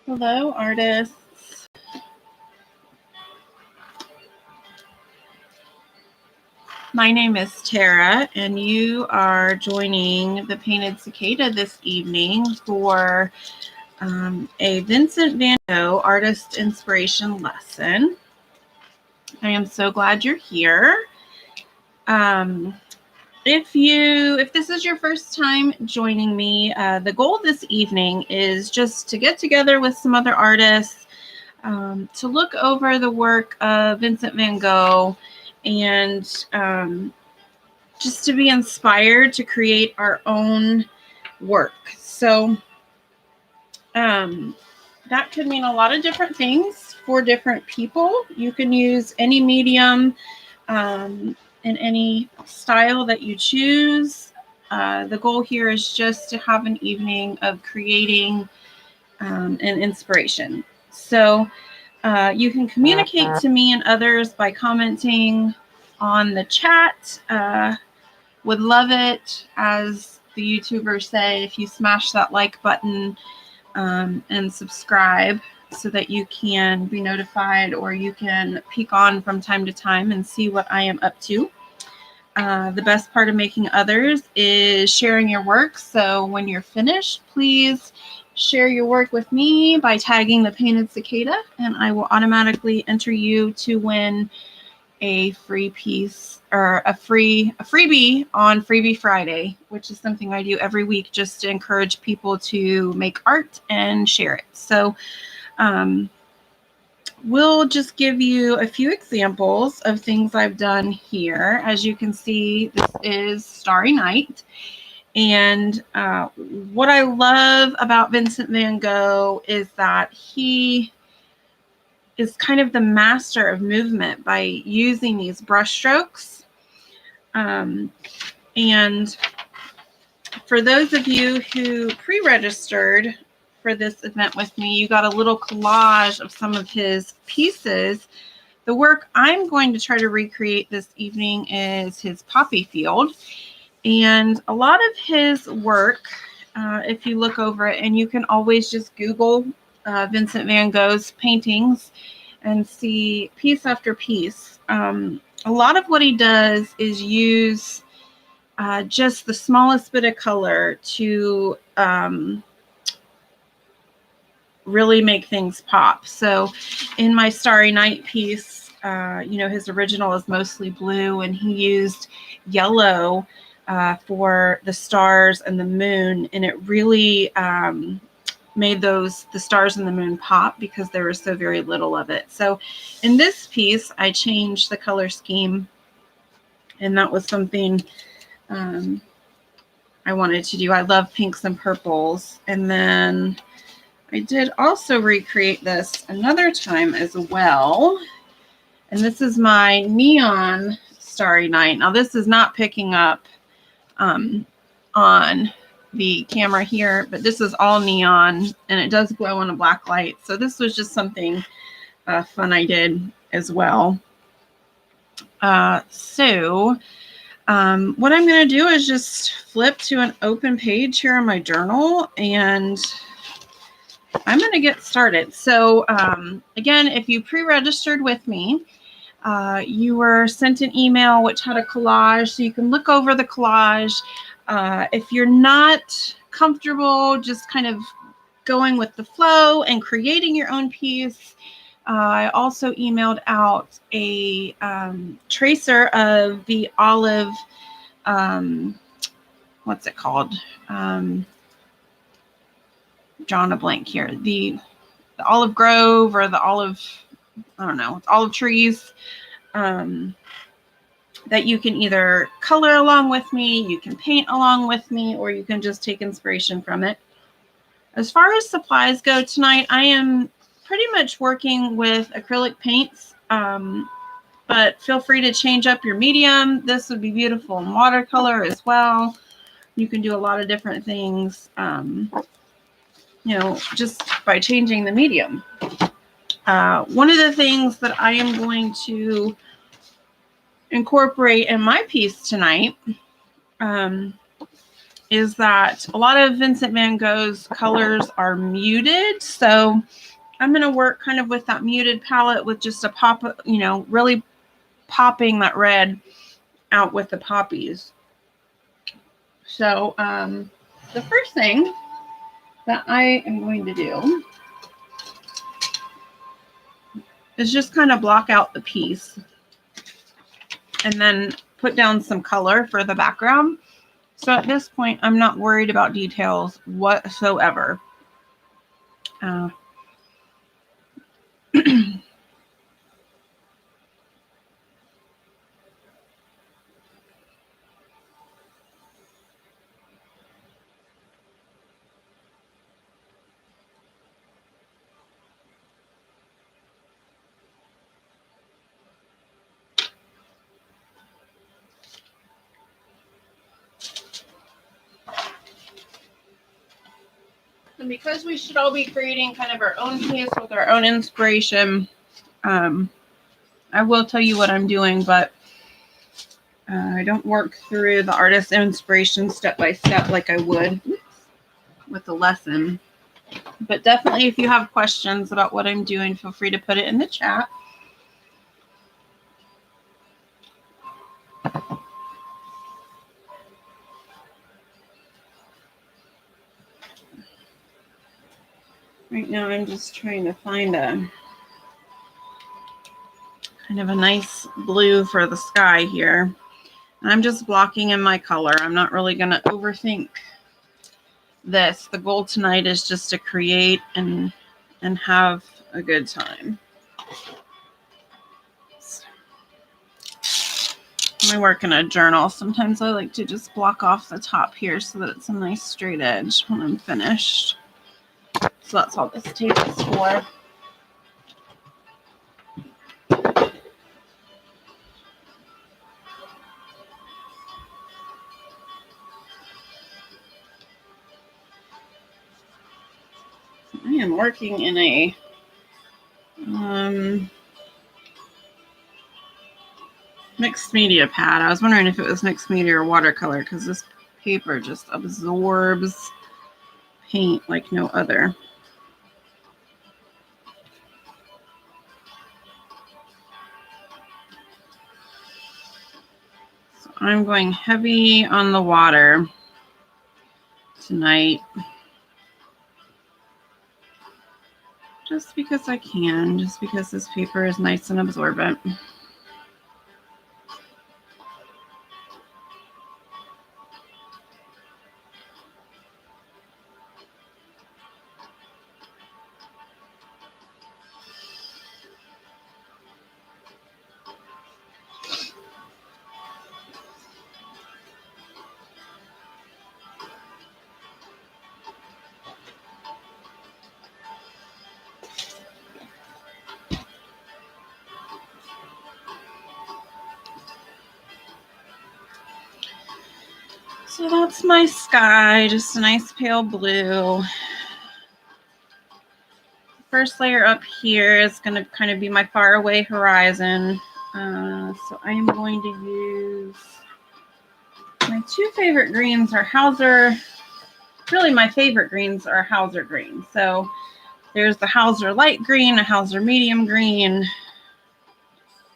Hello, artists. My name is Tara, and you are joining the Painted Cicada this evening for a Vincent van Gogh artist inspiration lesson. I am so glad you're here. If this is your first time joining me, the goal this evening is just to get together with some other artists, to look over the work of Vincent van Gogh, and just to be inspired to create our own work. So that could mean a lot of different things for different people. You can use any medium in any style that you choose. The goal here is just to have an evening of creating an inspiration. So you can communicate to me and others by commenting on the chat. Would love it, as the YouTubers say, if you smash that like button and subscribe so that you can be notified, or you can peek on from time to time and see what I am up to. The best part of making others is sharing your work. So when you're finished, please share your work with me by tagging the Painted Cicada, and I will automatically enter you to win a free piece, or a freebie on Freebie Friday, which is something I do every week just to encourage people to make art and share it. So we'll just give you a few examples of things I've done here. As you can see, this is Starry Night. And what I love about Vincent van Gogh is that he is kind of the master of movement by using these brush strokes. And for those of you who pre-registered for this event with me, you got a little collage of some of his pieces. The work I'm going to try to recreate this evening is his poppy field. And a lot of his work, if you look over it, and you can always just Google Vincent van Gogh's paintings and see piece after piece. A lot of what he does is use just the smallest bit of color to really make things pop. So in my Starry Night piece, his original is mostly blue, and he used yellow for the stars and the moon, and it really made the stars and the moon pop because there was so very little of it. So in this piece, I changed the color scheme, and that was something I wanted to do. I love pinks and purples. And then I did also recreate this another time as well. And this is my neon Starry Night. Now this is not picking up on the camera here, but this is all neon, and it does glow on a black light. So this was just something fun I did as well. What I'm going to do is just flip to an open page here in my journal, and I'm going to get started. So again, if you pre-registered with me, you were sent an email which had a collage, so you can look over the collage. If you're not comfortable just kind of going with the flow and creating your own piece, I also emailed out a tracer of the olive, what's it called? Drawing a blank here. The olive grove, or the olive, I don't know, olive trees. That you can either color along with me, you can paint along with me, or you can just take inspiration from it. As far as supplies go tonight, I am pretty much working with acrylic paints, but feel free to change up your medium. This would be beautiful in watercolor as well. You can do a lot of different things, just by changing the medium. One of the things that I am going to incorporate in my piece tonight is that a lot of Vincent van Gogh's colors are muted. So I'm going to work kind of with that muted palette with just a pop, you know, really popping that red out with the poppies. So the first thing that I am going to do is just kind of block out the piece and then put down some color for the background. So at this point, I'm not worried about details whatsoever. And because we should all be creating kind of our own piece with our own inspiration, I will tell you what I'm doing, but I don't work through the artist inspiration step by step like I would with the lesson. But definitely, if you have questions about what I'm doing, feel free to put it in the chat. Right now, I'm just trying to find a kind of a nice blue for the sky here. And I'm just blocking in my color. I'm not really going to overthink this. The goal tonight is just to create and have a good time. I work in a journal. Sometimes I like to just block off the top here so that it's a nice straight edge when I'm finished. So that's all this tape is for. I am working in a mixed media pad. I was wondering if it was mixed media or watercolor because this paper just absorbs paint like no other. So I'm going heavy on the water tonight. Just because I can, just because this paper is nice and absorbent. So that's my sky, just a nice pale blue. First layer up here is going to kind of be my faraway horizon. So I am going to use my two favorite greens are Hauser. Really, my favorite greens are Hauser green. So there's the Hauser light green, a Hauser medium green,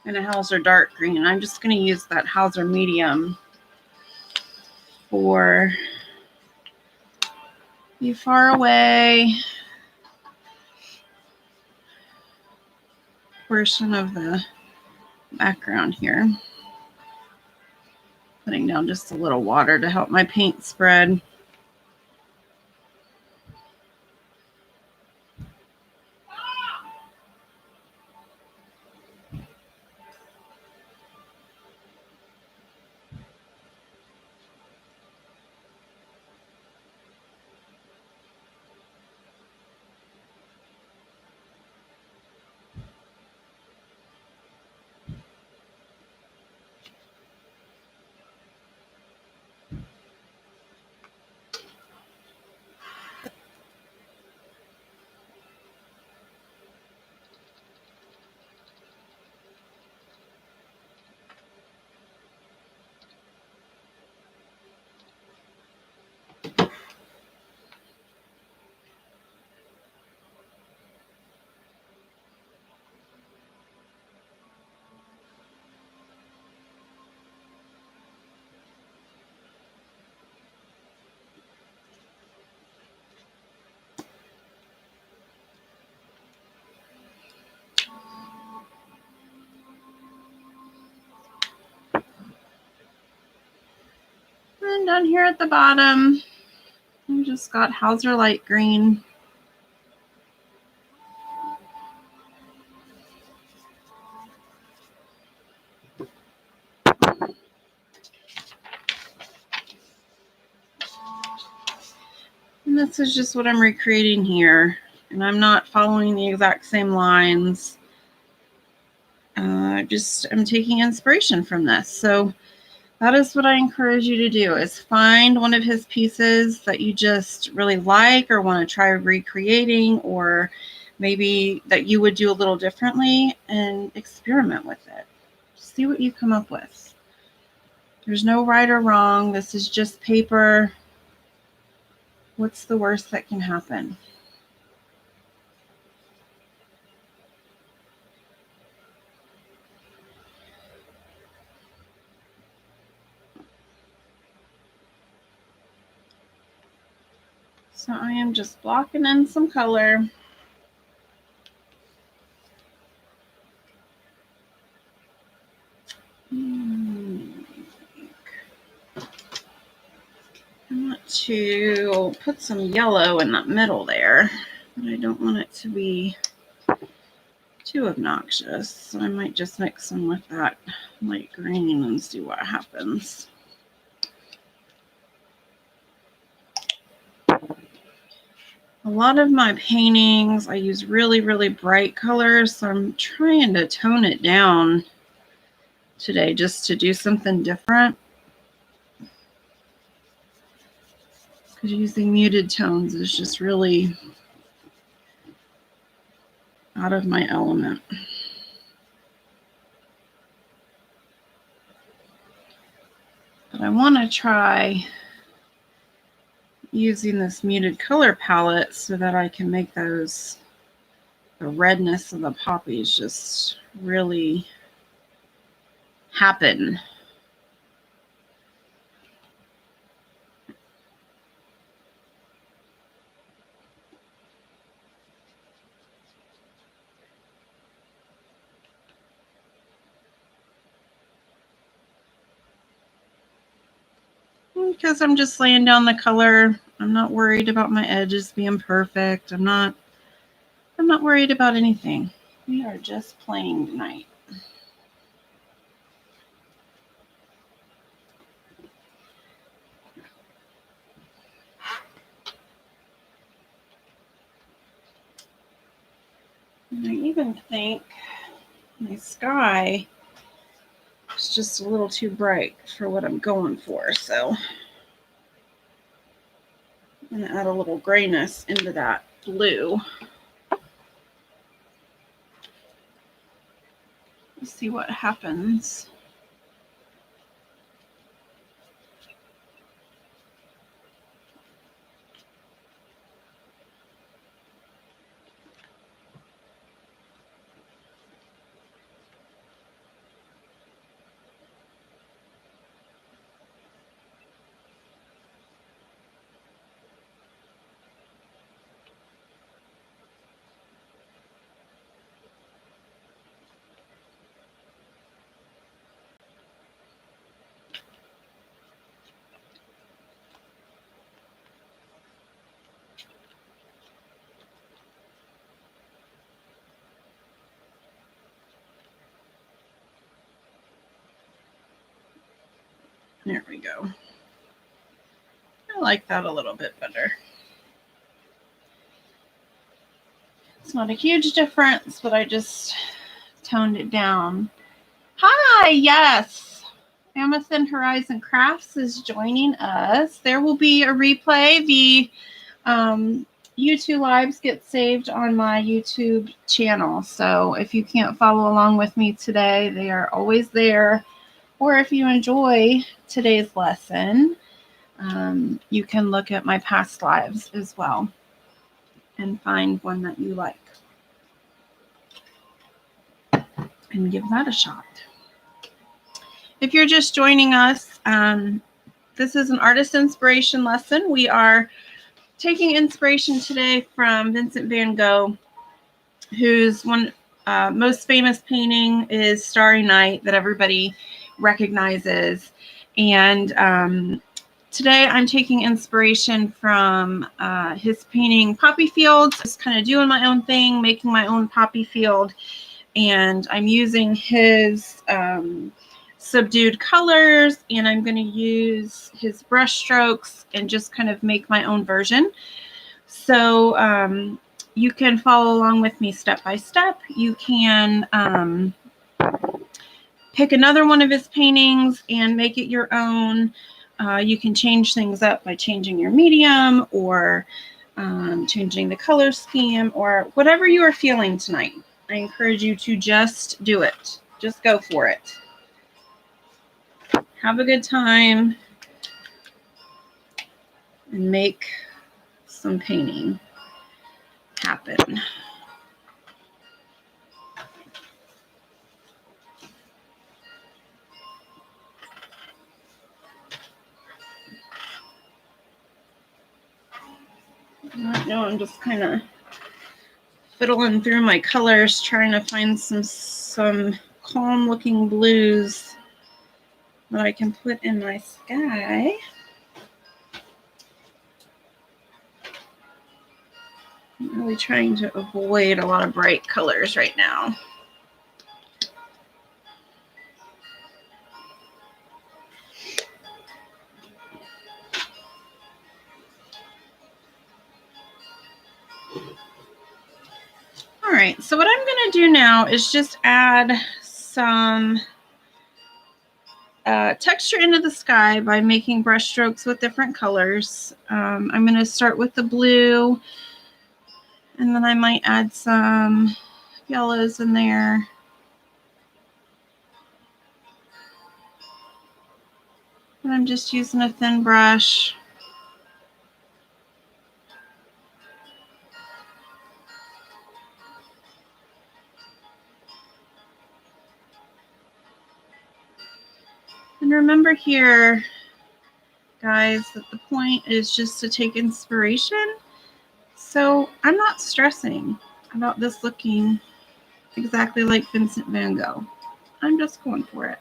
and a Hauser dark green. I'm just going to use that Hauser medium for the far away portion of the background here. Putting down just a little water to help my paint spread. And down here at the bottom, we just got Hauser light green. And this is just what I'm recreating here. And I'm not following the exact same lines. I'm taking inspiration from this. So that is what I encourage you to do, is find one of his pieces that you just really like or want to try recreating, or maybe that you would do a little differently, and experiment with it. See what you come up with. There's no right or wrong. This is just paper. What's the worst that can happen? So I am just blocking in some color. I want to put some yellow in the middle there, but I don't want it to be too obnoxious. So I might just mix some with that light green and see what happens. A lot of my paintings, I use really, really bright colors, so I'm trying to tone it down today just to do something different. Because using muted tones is just really out of my element. But I want to try using this muted color palette so that I can make the redness of the poppies just really happen. Because I'm just laying down the color. I'm not worried about my edges being perfect. I'm not worried about anything. We are just playing tonight. And I even think my sky is just a little too bright for what I'm going for. So I'm going to add a little grayness into that blue. Let's see what happens. There we go. I like that a little bit better. It's not a huge difference, but I just toned it down. Hi, yes. Amazon Horizon Crafts is joining us. There will be a replay. The YouTube lives get saved on my YouTube channel. So if you can't follow along with me today, they are always there. Or if you enjoy today's lesson, you can look at my past lives as well and find one that you like and give that a shot. If you're just joining us, this is an artist inspiration lesson. We are taking inspiration today from Vincent van Gogh, whose most famous painting is Starry Night that everybody recognizes. And Today I'm taking inspiration from his painting Poppy Fields. Just kind of doing my own thing, making my own poppy field. And I'm using his subdued colors, and I'm going to use his brush strokes and just kind of make my own version. So you can follow along with me step by step. You can pick another one of his paintings and make it your own. You can change things up by changing your medium or changing the color scheme or whatever you are feeling tonight. I encourage you to just do it. Just go for it. Have a good time and make some painting happen. Right now I'm just kind of fiddling through my colors, trying to find some calm looking blues that I can put in my sky. I'm really trying to avoid a lot of bright colors right now. All right, so what I'm going to do now is just add some texture into the sky by making brush strokes with different colors. I'm going to start with the blue, and then I might add some yellows in there. And I'm just using a thin brush. And remember here, guys, that the point is just to take inspiration. So I'm not stressing about this looking exactly like Vincent van Gogh. I'm just going for it.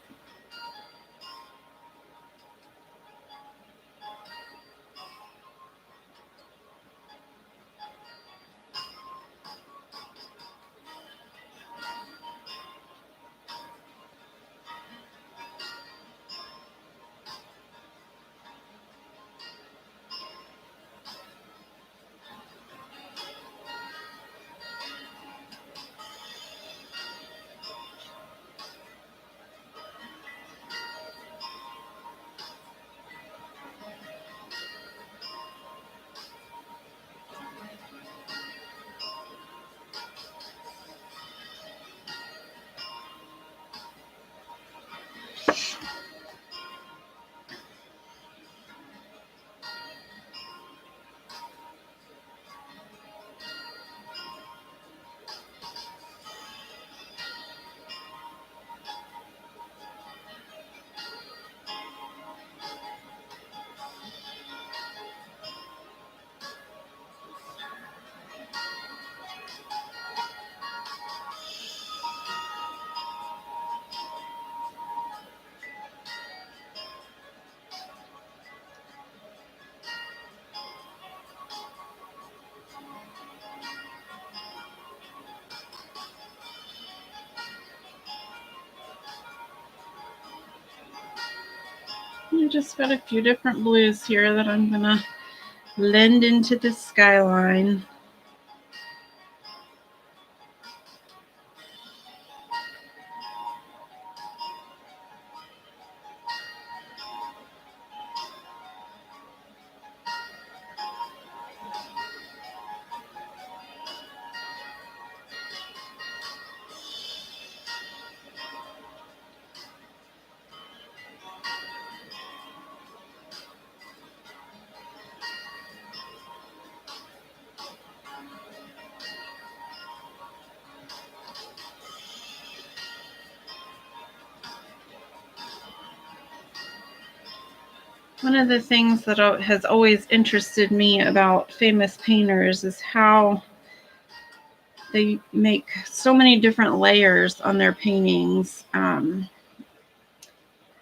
I just got a few different blues here that I'm going to blend into the skyline. One of the things that has always interested me about famous painters is how they make so many different layers on their paintings. And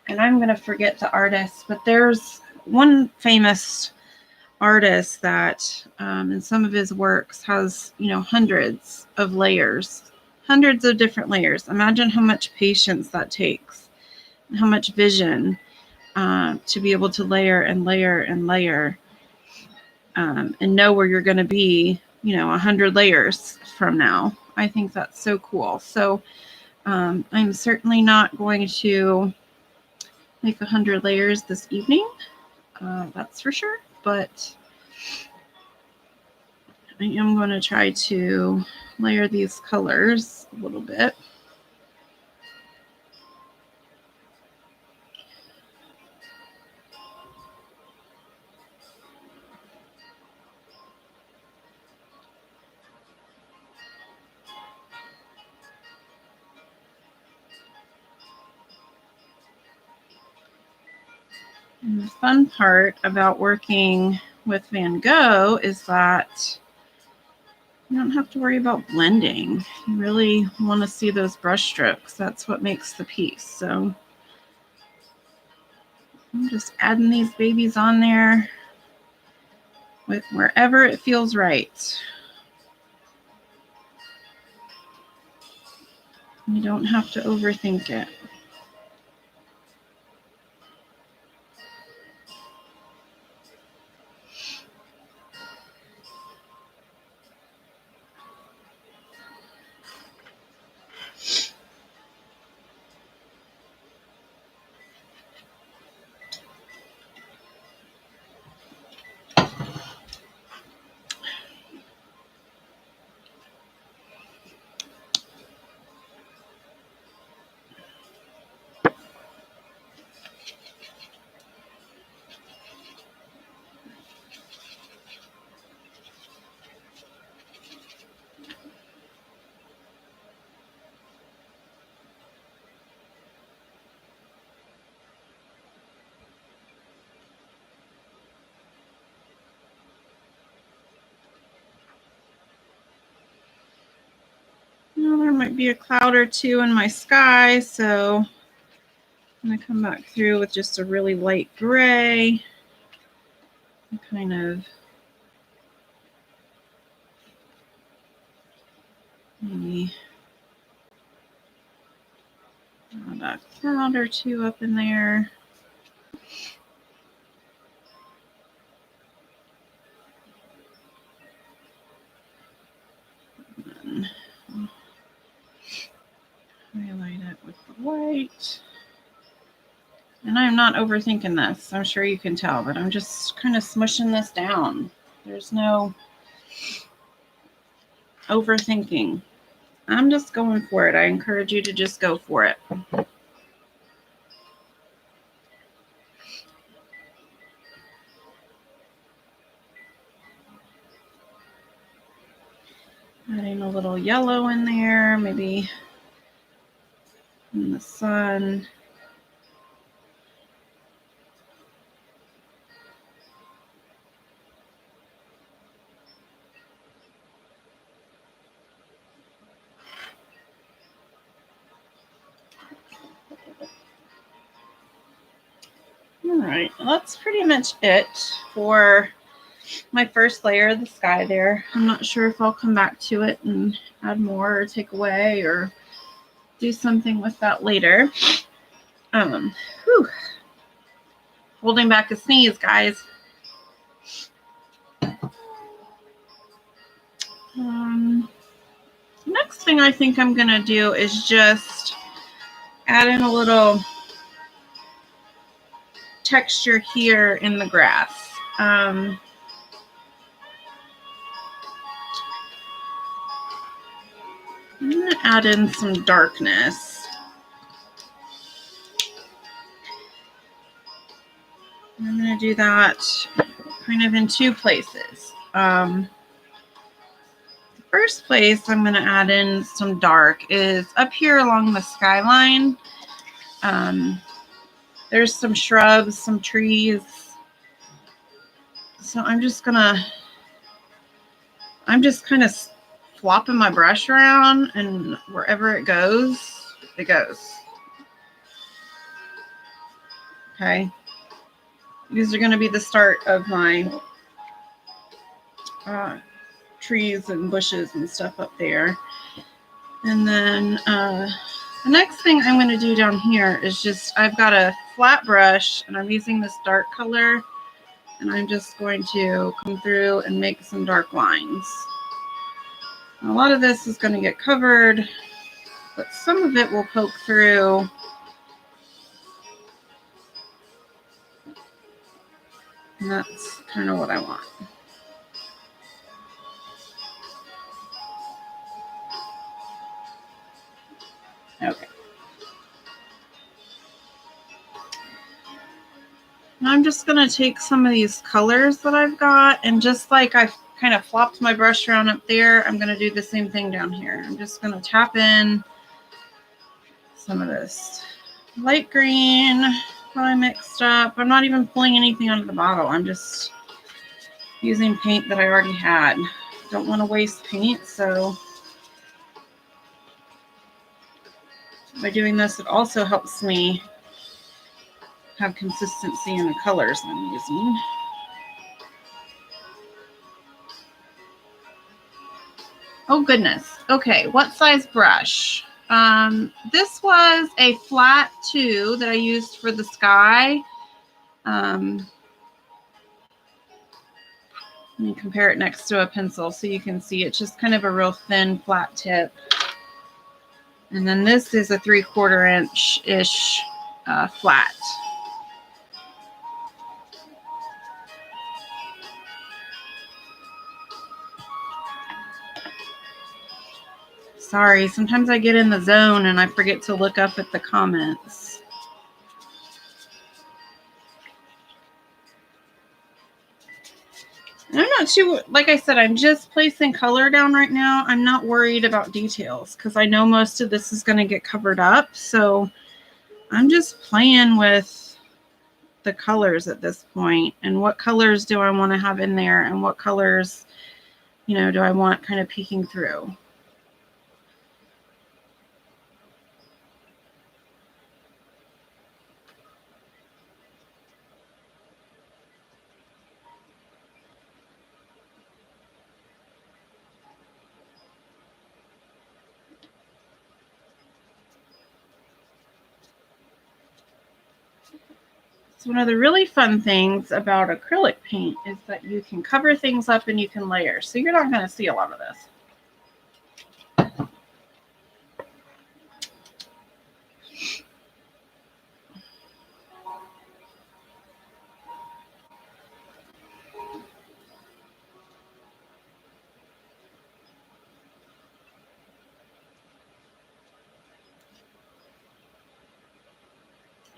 I'm going to forget the artist, but there's one famous artist that in some of his works has, hundreds of layers, hundreds of different layers. Imagine how much patience that takes, and how much vision to be able to layer and layer and layer, and know where you're going to be, 100 layers from now. I think that's so cool. So I'm certainly not going to make 100 layers this evening. That's for sure. But I am going to try to layer these colors a little bit. And the fun part about working with Van Gogh is that you don't have to worry about blending. You really want to see those brush strokes. That's what makes the piece. So I'm just adding these babies on there with wherever it feels right. You don't have to overthink it. There might be a cloud or two in my sky, so I'm going to come back through with just a really light gray and kind of maybe add a cloud or two up in there. And highlight it with the white. And I'm not overthinking this. I'm sure you can tell, but I'm just kind of smushing this down. There's no overthinking. I'm just going for it. I encourage you to just go for it. Adding a little yellow in there, maybe in the sun. All right, well, that's pretty much it for my first layer of the sky there. I'm not sure if I'll come back to it and add more or take away or do something with that later. Holding back a sneeze, guys. Next thing I think I'm gonna do is just add in a little texture here in the grass. I'm gonna add in some darkness. I'm gonna do that kind of in two places. First place I'm going to add in some dark is up here along the skyline. There's some shrubs, some trees. So I'm just kind of flopping my brush around, and wherever it goes, it goes. Okay. These are going to be the start of my trees and bushes and stuff up there. And then the next thing I'm going to do down here is just, I've got a flat brush and I'm using this dark color, and I'm just going to come through and make some dark lines. A lot of this is going to get covered, but some of it will poke through. And that's kind of what I want. Okay. Now I'm just going to take some of these colors that I've got, and just like I've kind of flopped my brush around up there, I'm going to do the same thing down here. I'm just going to tap in some of this light green that I mixed up. I'm not even pulling anything out of the bottle. I'm just using paint that I already had. Don't want to waste paint, so by doing this, it also helps me have consistency in the colors I'm using. Oh goodness. Okay, what size brush? This was a flat 2 that I used for the sky. Let me compare it next to a pencil so you can see it's just kind of a real thin flat tip. And then this is a 3/4 inch-ish flat. Sorry, sometimes I get in the zone and I forget to look up at the comments. And I'm not too, like I said, I'm just placing color down right now. I'm not worried about details because I know most of this is going to get covered up. So I'm just playing with the colors at this point, and what colors do I want to have in there, and what colors, you know, do I want kind of peeking through. So one of the really fun things about acrylic paint is that you can cover things up and you can layer. So you're not going to see a lot of this.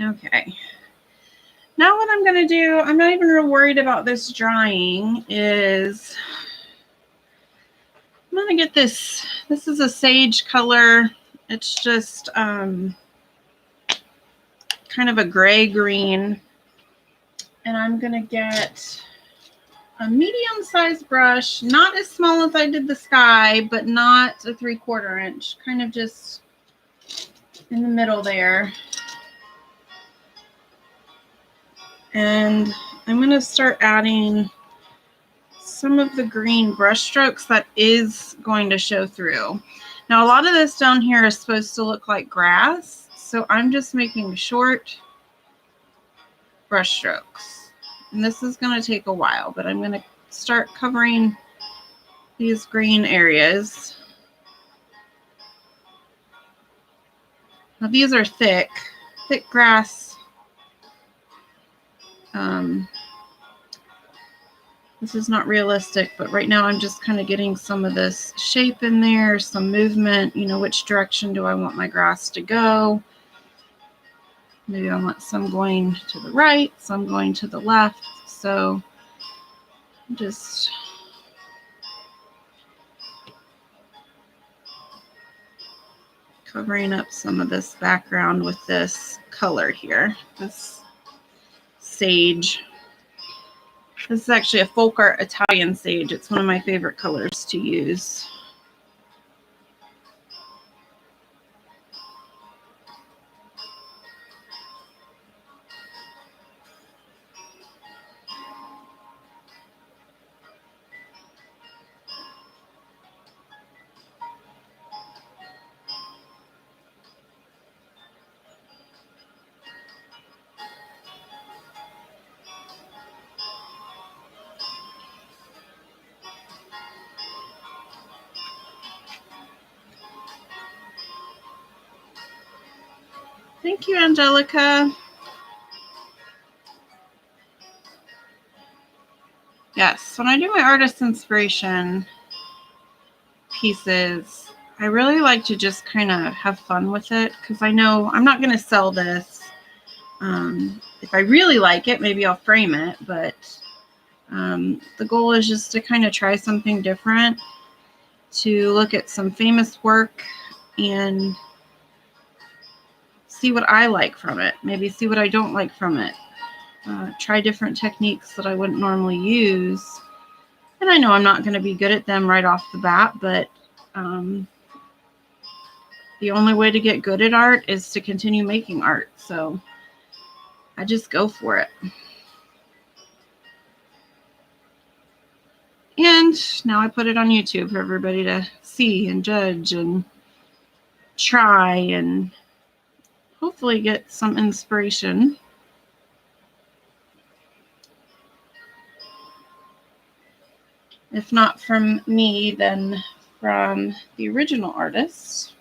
Okay. Now what I'm going to do, I'm not even real worried about this drying, is I'm going to get this. This is a sage color. It's just kind of a gray green. And I'm going to get a medium-sized brush, not as small as I did the sky, but not a 3/4 inch, kind of just in the middle there. And I'm going to start adding some of the green brush strokes that is going to show through. Now, a lot of this down here is supposed to look like grass, so I'm just making short brush strokes. And this is going to take a while, but I'm going to start covering these green areas. Now, these are thick grass. This is not realistic, but right now I'm just kind of getting some of this shape in there, some movement, you know, which direction do I want my grass to go? Maybe I want some going to the right, some going to the left. So just covering up some of this background with this color here, this sage. This is actually a folk art Italian sage. It's one of my favorite colors to use. Thank you, Angelica. Yes, when I do my artist inspiration pieces, I really like to just kind of have fun with it because I know I'm not going to sell this. If I really like it, maybe I'll frame it, but the goal is just to kind of try something different, to look at some famous work and see what I like from it, maybe see what I don't like from it, try different techniques that I wouldn't normally use. And I know I'm not going to be good at them right off the bat, but the only way to get good at art is to continue making art. So I just go for it. And now I put it on YouTube for everybody to see and judge and try and hopefully get some inspiration. If not from me, then from the original artist.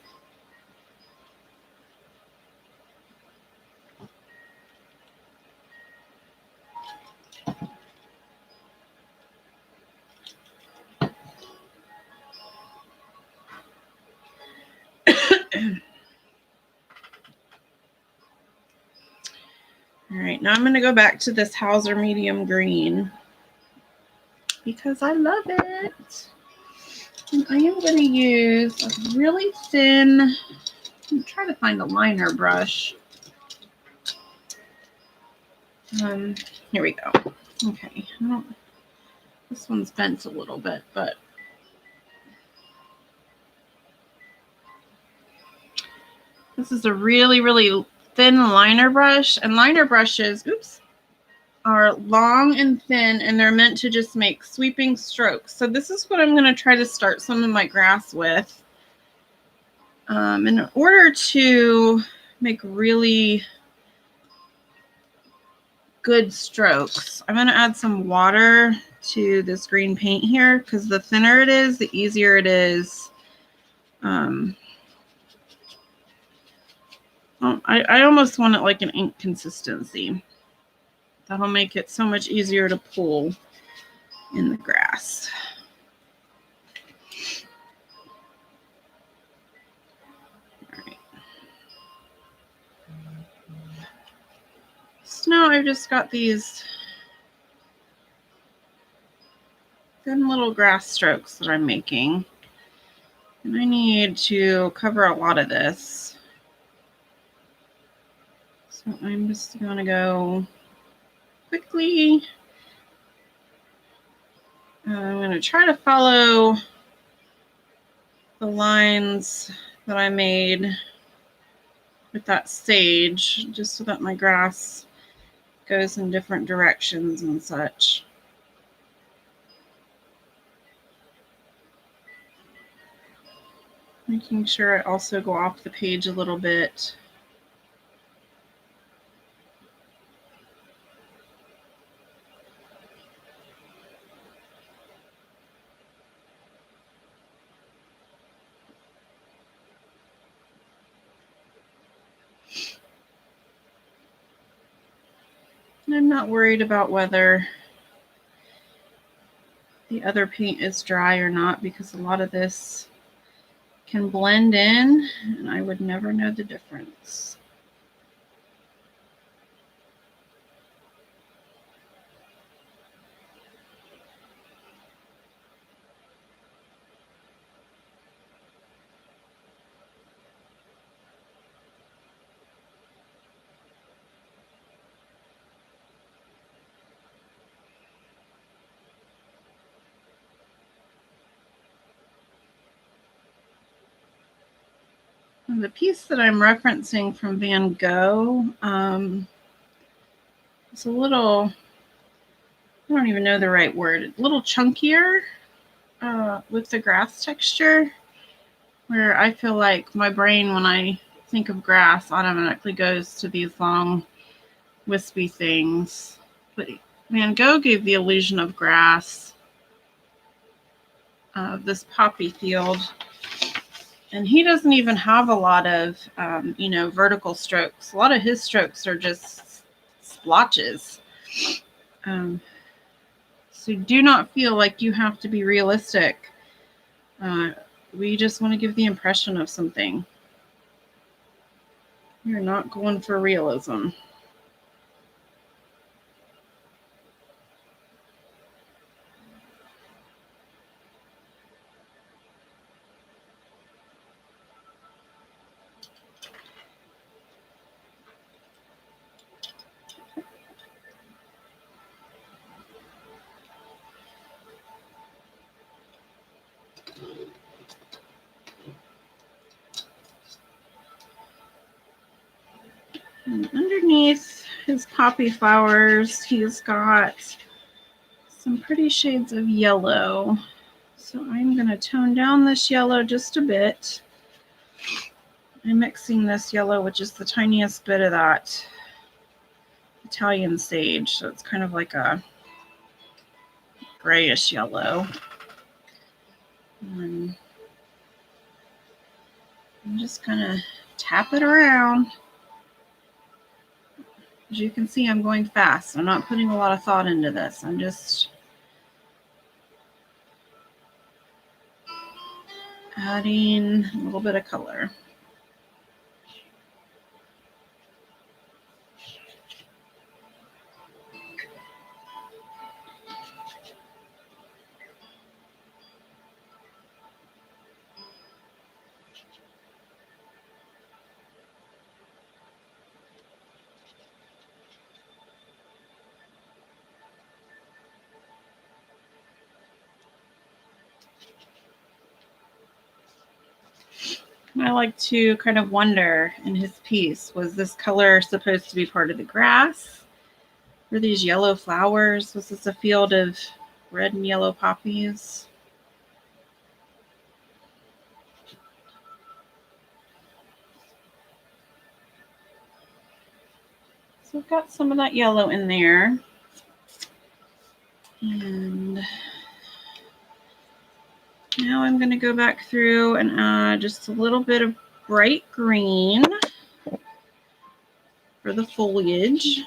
All right, now I'm going to go back to this Hauser medium green because I love it. And I am going to use a really thin, I'm trying to find a liner brush. Here we go. Okay, this one's bent a little bit, but this is a really, really thin liner brush, and liner brushes, are long and thin, and they're meant to just make sweeping strokes. So this is what I'm going to try to start some of my grass with. In order to make really good strokes, I'm going to add some water to this green paint here because the thinner it is, the easier it is. I almost want it like an ink consistency. That'll make it so much easier to pull in the grass. All right. So now I've just got these thin little grass strokes that I'm making. And I need to cover a lot of this. So I'm just going to go quickly. I'm going to try to follow the lines that I made with that sage, just so that my grass goes in different directions and such. Making sure I also go off the page a little bit. And I'm not worried about whether the other paint is dry or not, because a lot of this can blend in and I would never know the difference. And the piece that I'm referencing from Van Gogh is a little, I don't even know the right word, a little chunkier with the grass texture, where I feel like my brain, when I think of grass, automatically goes to these long, wispy things. But Van Gogh gave the illusion of grass, this poppy field. And he doesn't even have a lot of, vertical strokes. A lot of his strokes are just splotches. So do not feel like you have to be realistic. We just want to give the impression of something. You're not going for realism. And underneath his poppy flowers, he's got some pretty shades of yellow. So I'm going to tone down this yellow just a bit. I'm mixing this yellow with just the tiniest bit of that Italian sage. So it's kind of like a grayish yellow. And I'm just going to tap it around. As you can see, I'm going fast. I'm not putting a lot of thought into this. I'm just adding a little bit of color. I like to kind of wonder in his piece, was this color supposed to be part of the grass? Were these yellow flowers? Was this a field of red and yellow poppies? So I've got some of that yellow in there. And now I'm going to go back through and add just a little bit of bright green for the foliage.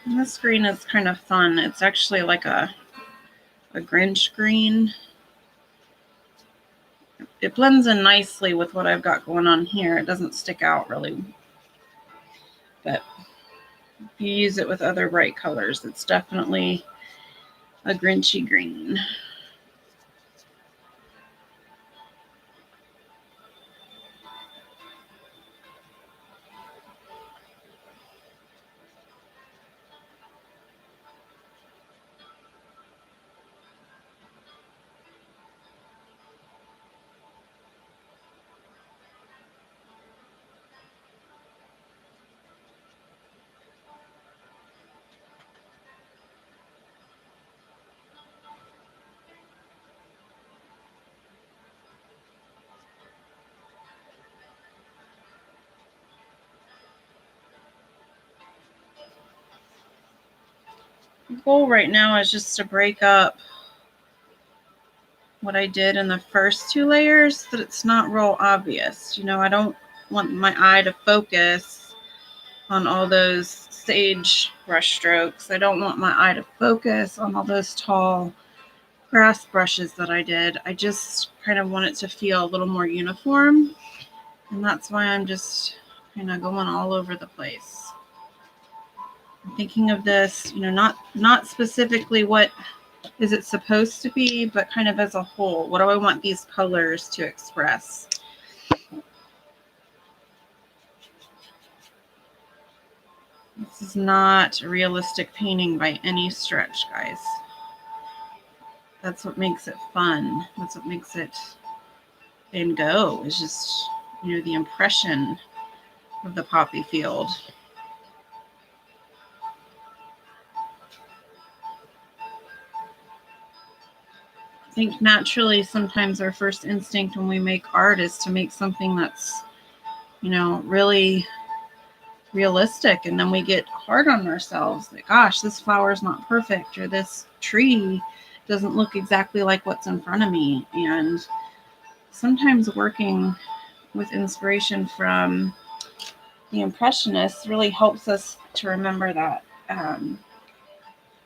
And this green is kind of fun. It's actually like a Grinch green. It blends in nicely with what I've got going on here. It doesn't stick out really. But if you use it with other bright colors, it's definitely a Grinchy green. The goal right now is just to break up what I did in the first two layers so that it's not real obvious. I don't want my eye to focus on all those sage brush strokes. I don't want my eye to focus on all those tall grass brushes that I did. I just kind of want it to feel a little more uniform. And that's why I'm just kind of going all over the place. I'm thinking of this, not specifically what is it supposed to be, but kind of as a whole. What do I want these colors to express? This is not a realistic painting by any stretch, guys. That's what makes it fun. That's what makes it Van Gogh, is just, the impression of the poppy field. I think naturally sometimes our first instinct when we make art is to make something that's, you know, really realistic, and then we get hard on ourselves, like, gosh, this flower is not perfect, or this tree doesn't look exactly like what's in front of me. And sometimes working with inspiration from the Impressionists really helps us to remember that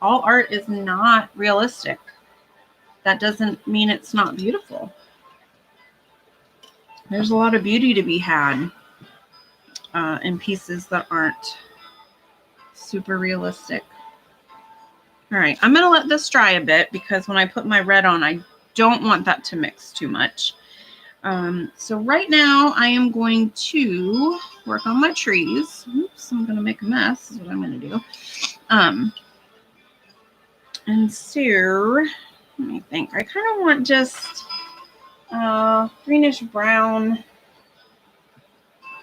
all art is not realistic. That doesn't mean it's not beautiful. There's a lot of beauty to be had in pieces that aren't super realistic. All right, I'm going to let this dry a bit because when I put my red on, I don't want that to mix too much. So right now I am going to work on my trees. Oops, I'm going to make a mess is what I'm going to do. And so, let me think. I kind of want just greenish brown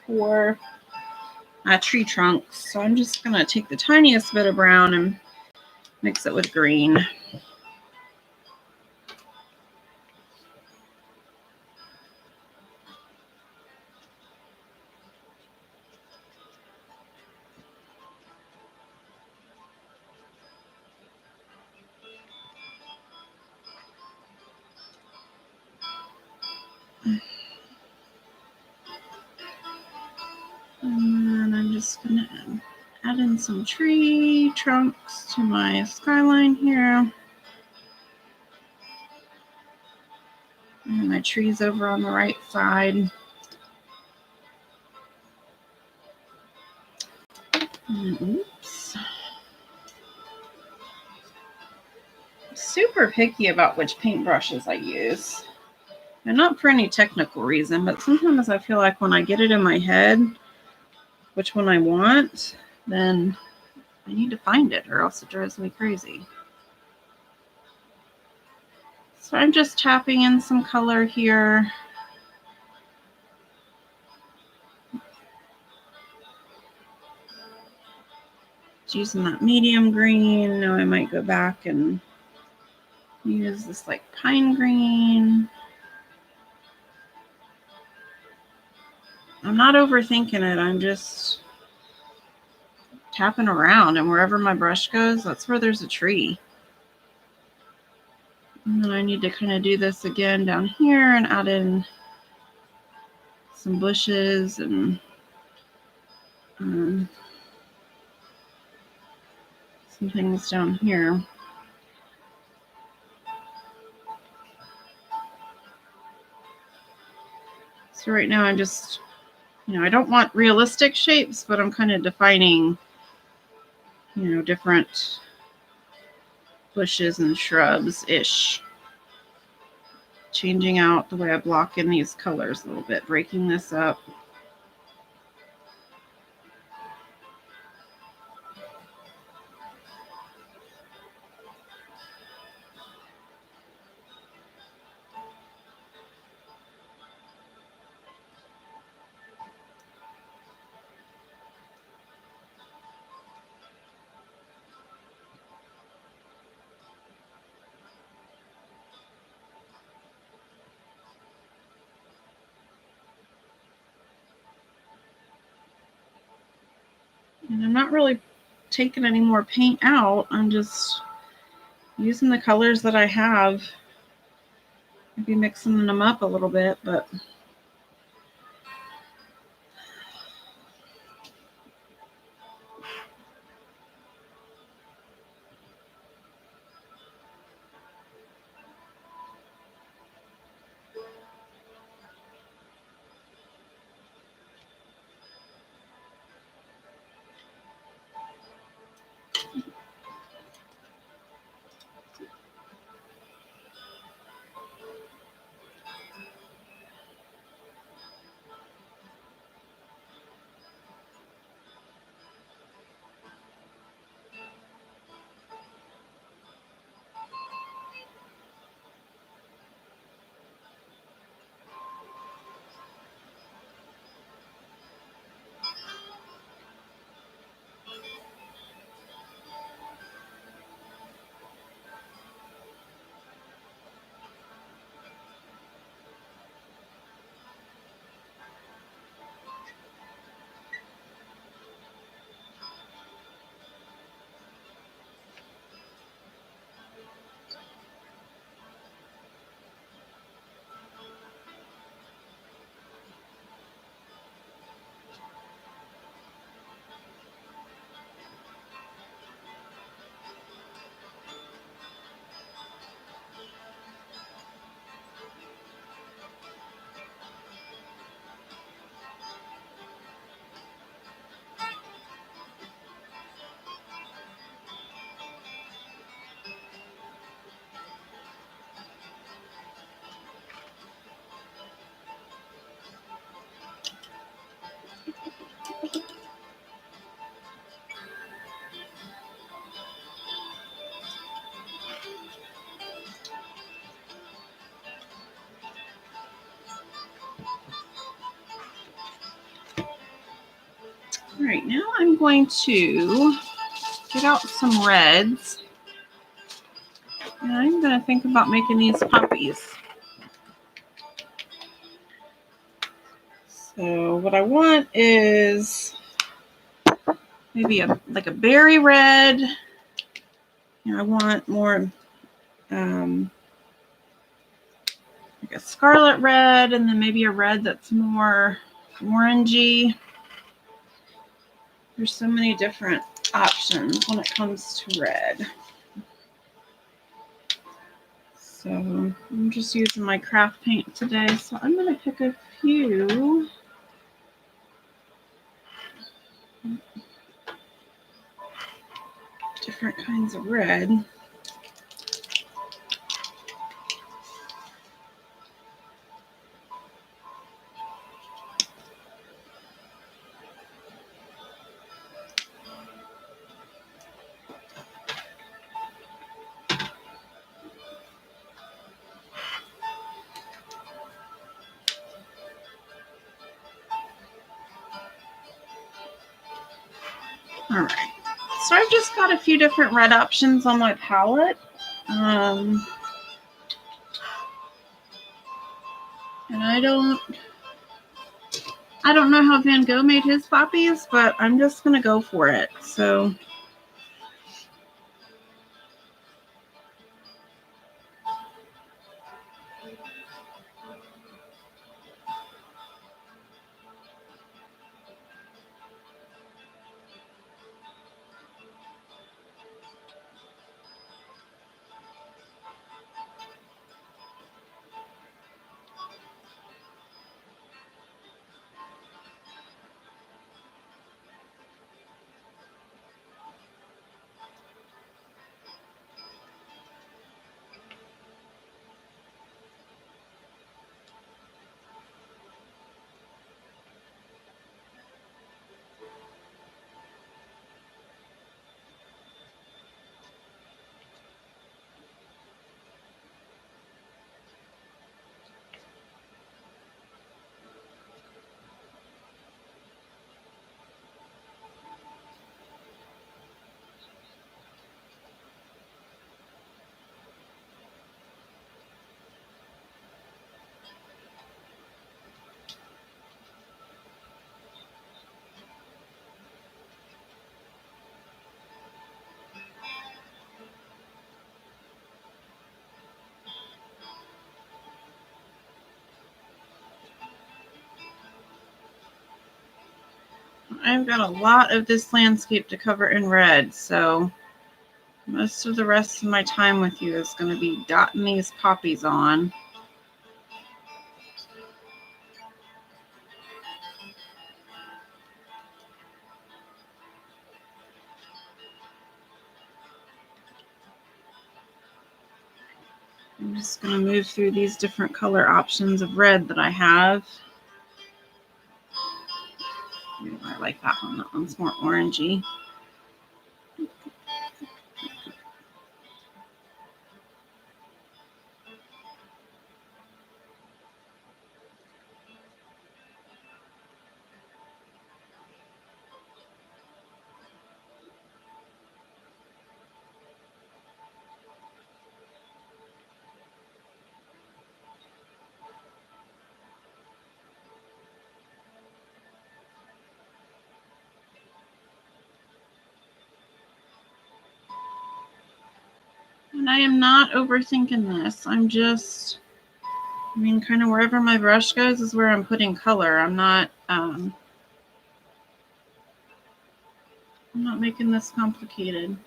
for tree trunks. So I'm just going to take the tiniest bit of brown and mix it with green. And then I'm just going to add in some tree trunks to my skyline here. And my trees over on the right side. And, oops. I'm super picky about which paintbrushes I use. And not for any technical reason, but sometimes I feel like when I get it in my head which one I want, then I need to find it or else it drives me crazy. So I'm just tapping in some color here. Just using that medium green. Now I might go back and use this like pine green. I'm not overthinking it. I'm just tapping around, and wherever my brush goes, that's where there's a tree. And then I need to kind of do this again down here and add in some bushes and some things down here. So right now I'm just, I don't want realistic shapes, but I'm kind of defining, different bushes and shrubs-ish. Changing out the way I block in these colors a little bit, breaking this up. And I'm not really taking any more paint out. I'm just using the colors that I have. Maybe mixing them up a little bit, but All right, now I'm going to get out some reds. And I'm going to think about making these puppies. So what I want is maybe like a berry red. And I want more like a scarlet red, and then maybe a red that's more orangey. There's so many different options when it comes to red. So I'm just using my craft paint today. So I'm going to pick a few. Different kinds of red. All right. So I've just got a few different red options on my palette. And I don't know how Van Gogh made his poppies, but I'm just going to go for it. So I've got a lot of this landscape to cover in red. So most of the rest of my time with you is going to be dotting these poppies on. I'm just going to move through these different color options of red that I have. I like that one. That one's more orangey. And I am not overthinking this. I'm just, kind of wherever my brush goes is where I'm putting color. I'm not making this complicated.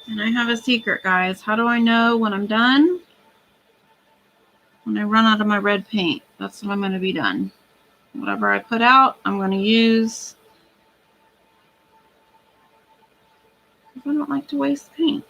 And I have a secret, guys. How do I know when I'm done? When I run out of my red paint, that's when I'm going to be done. Whatever I put out, I'm going to use. I don't like to waste paint.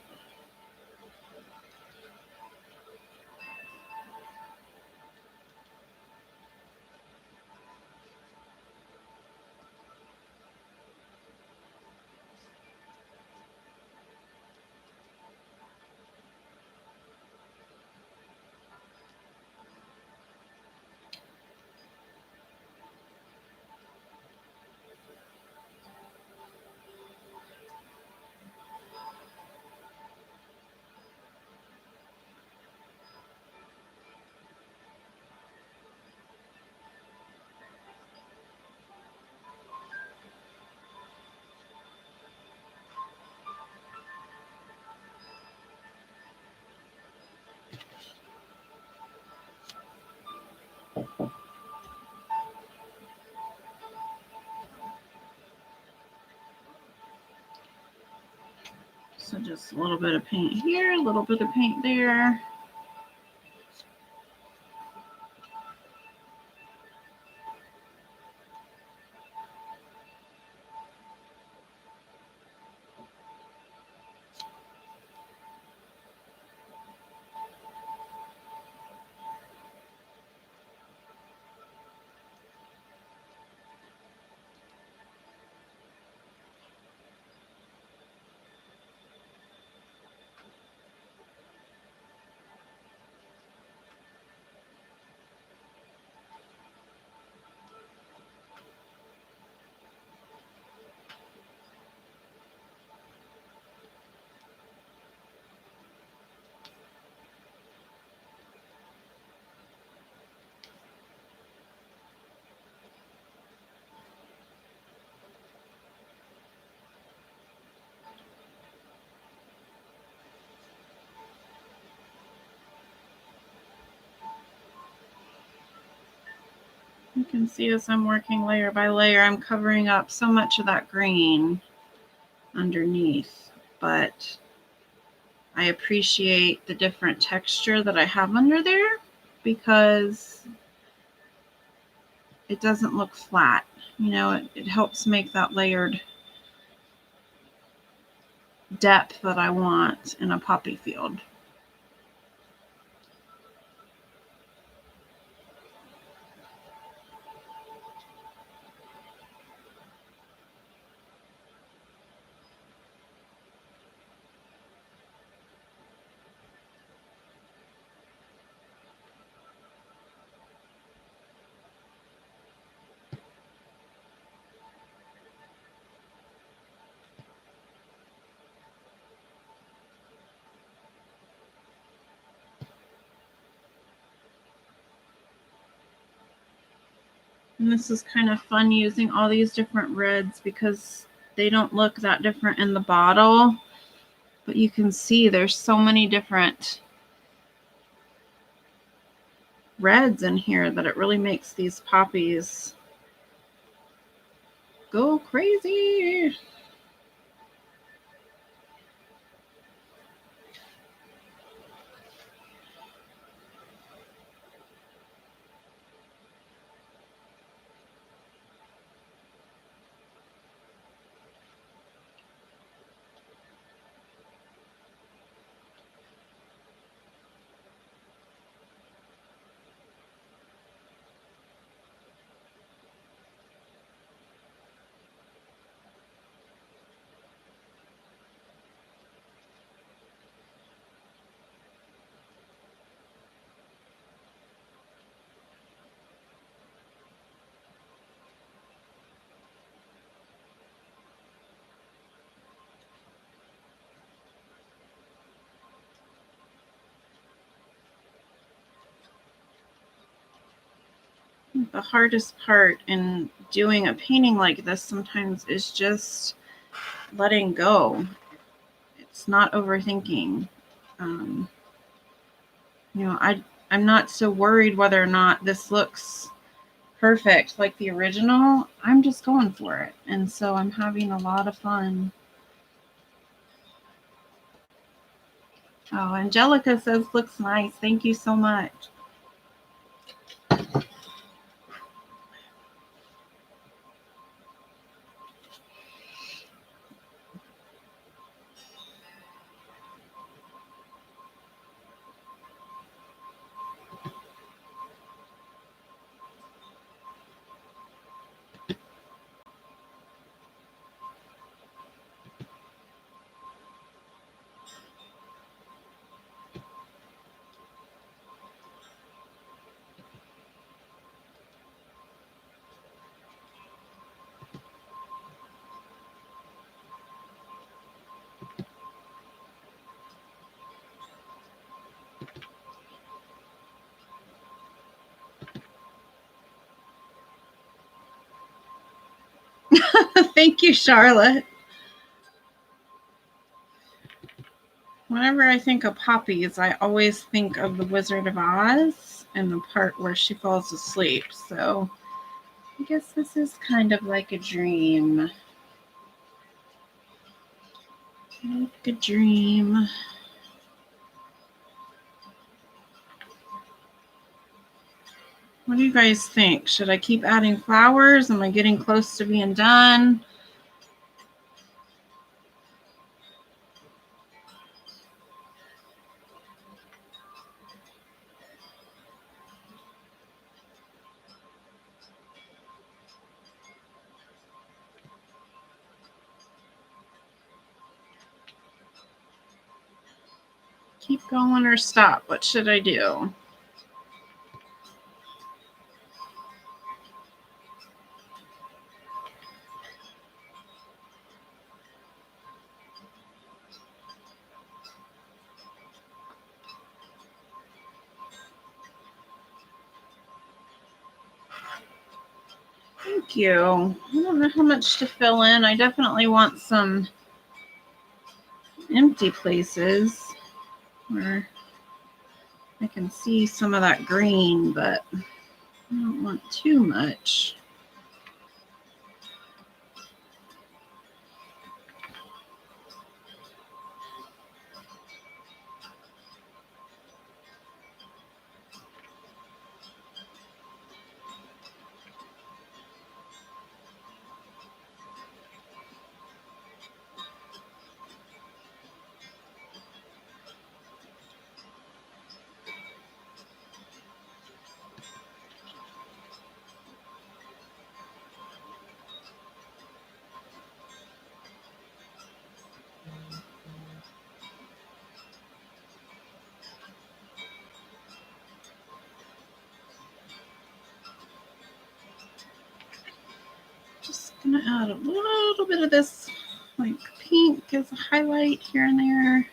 So just a little bit of paint here, a little bit of paint there. You can see as I'm working layer by layer, I'm covering up so much of that green underneath, but I appreciate the different texture that I have under there because it doesn't look flat. You know, it helps make that layered depth that I want in a poppy field. And this is kind of fun using all these different reds because they don't look that different in the bottle, but you can see there's so many different reds in here that it really makes these poppies go crazy. The hardest part in doing a painting like this sometimes is just letting go. It's not overthinking. You know, I'm not so worried whether or not this looks perfect like the original. I'm just going for it. And so I'm having a lot of fun Oh, Angelica says looks nice. Thank you so much. Thank you, Charlotte. Whenever I think of poppies, I always think of the Wizard of Oz and the part where she falls asleep. So I guess this is kind of like a dream. Like a dream. What do you guys think? Should I keep adding flowers? Am I getting close to being done? Keep going or stop? What should I do? Thank you. I don't know how much to fill in. I definitely want some empty places where I can see some of that green, but I don't want too much. Just gonna add a little bit of this like pink as a highlight here and there.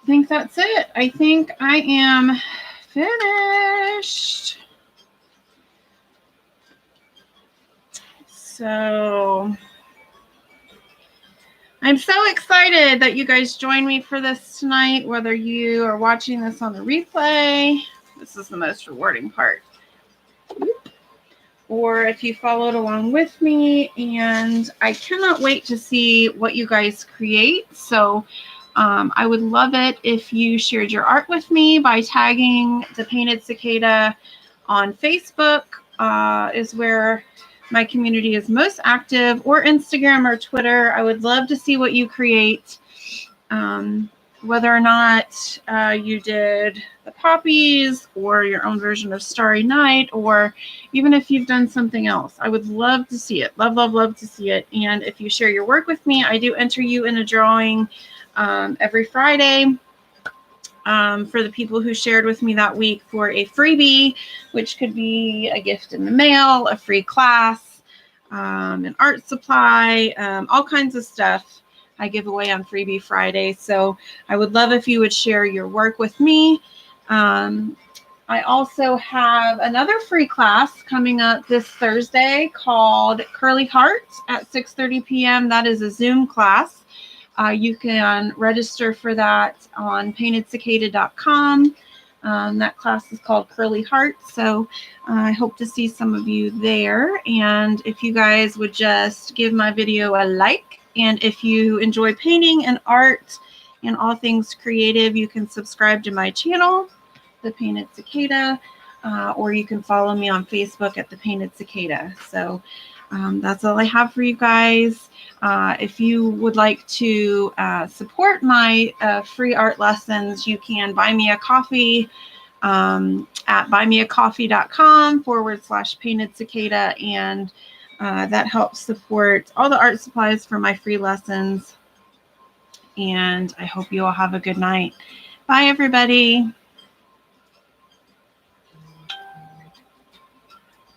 I think that's it. I think I am finished. So I'm so excited that you guys joined me for this tonight, whether you are watching this on the replay. This is the most rewarding part. Or if you followed along with me, and I cannot wait to see what you guys create. So I would love it if you shared your art with me by tagging the Painted Cicada on Facebook, is where my community is most active, or Instagram or Twitter. I would love to see what you create. Whether or not you did the poppies or your own version of Starry Night, or even if you've done something else, I would love to see it. Love, love, love to see it. And if you share your work with me, I do enter you in a drawing every Friday for the people who shared with me that week for a freebie, which could be a gift in the mail, a free class, an art supply, all kinds of stuff I give away on Freebie Friday. So I would love if you would share your work with me. I also have another free class coming up this Thursday called Curly Heart at 6:30 p.m. That is a Zoom class. You can register for that on paintedcicada.com. That class is called Curly Heart. So I hope to see some of you there. And if you guys would just give my video a like, and if you enjoy painting and art and all things creative, you can subscribe to my channel, The Painted Cicada, or you can follow me on Facebook at The Painted Cicada. So that's all I have for you guys. If you would like to support my free art lessons, you can buy me a coffee at buymeacoffee.com/painted cicada, and that helps support all the art supplies for my free lessons. And I hope you all have a good night. Bye, everybody.